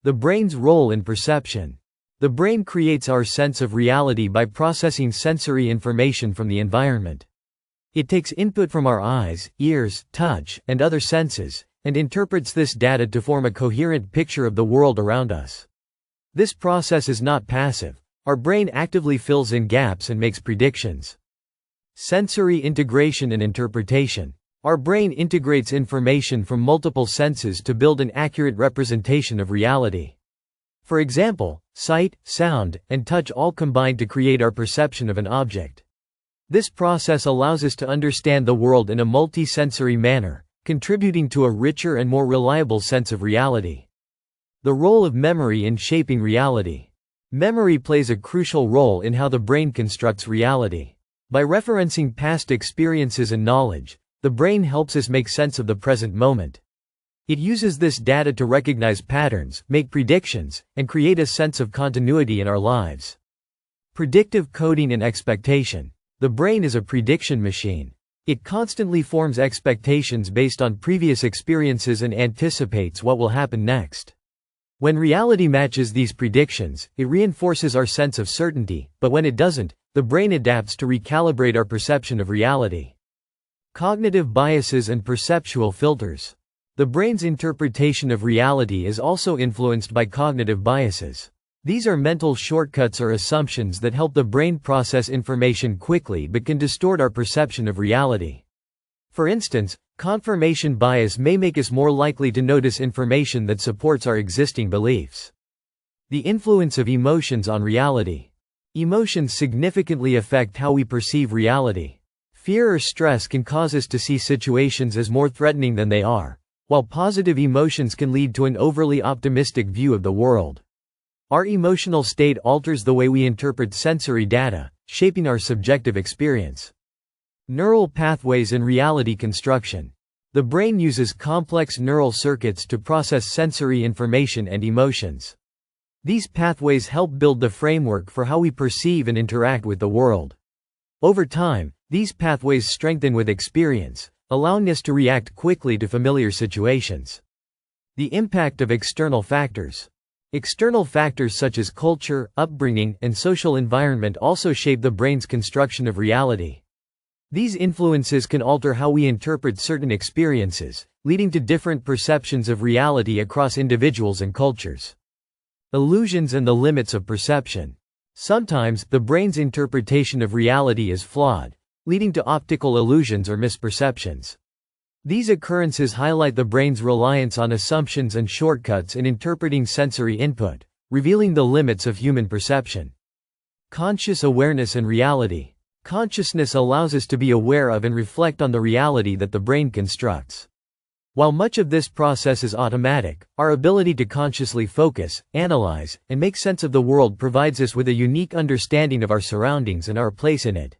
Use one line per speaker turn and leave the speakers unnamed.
The brain's role in perception. The brain creates our sense of reality by processing sensory information from the environment. It takes input from our eyes, ears, touch, and other senses, and interprets this data to form a coherent picture of the world around us. This process is not passive. Our brain actively fills in gaps and makes predictions. Sensory integration and interpretation. Our brain integrates information from multiple senses to build an accurate representation of reality. For example, sight, sound, and touch all combine to create our perception of an object. This process allows us to understand the world in a multi-sensory manner, contributing to a richer and more reliable sense of reality. The role of memory in shaping reality. Memory plays a crucial role in how the brain constructs reality. By referencing past experiences and knowledge, the brain helps us make sense of the present moment. It uses this data to recognize patterns, make predictions, and create a sense of continuity in our lives. Predictive coding and expectation. The brain is a prediction machine. It constantly forms expectations based on previous experiences and anticipates what will happen next. When reality matches these predictions, it reinforces our sense of certainty, but when it doesn't, the brain adapts to recalibrate our perception of reality. Cognitive biases and perceptual filters. The brain's interpretation of reality is also influenced by cognitive biases. These are mental shortcuts or assumptions that help the brain process information quickly but can distort our perception of reality. For instance, confirmation bias may make us more likely to notice information that supports our existing beliefs. The influence of emotions on reality. Emotions significantly affect how we perceive reality. Fear or stress can cause us to see situations as more threatening than they are, while positive emotions can lead to an overly optimistic view of the world. Our emotional state alters the way we interpret sensory data, shaping our subjective experience. Neural pathways and reality construction. The brain uses complex neural circuits to process sensory information and emotions. These pathways help build the framework for how we perceive and interact with the world. Over time, these pathways strengthen with experience, allowing us to react quickly to familiar situations. The impact of external factors. External factors such as culture, upbringing, and social environment also shape the brain's construction of reality. These influences can alter how we interpret certain experiences, leading to different perceptions of reality across individuals and cultures. Illusions and the limits of perception. Sometimes, the brain's interpretation of reality is flawed, leading to optical illusions or misperceptions. These occurrences highlight the brain's reliance on assumptions and shortcuts in interpreting sensory input, revealing the limits of human perception. Conscious awareness and reality. Consciousness allows us to be aware of and reflect on the reality that the brain constructs. While much of this process is automatic, our ability to consciously focus, analyze, and make sense of the world provides us with a unique understanding of our surroundings and our place in it.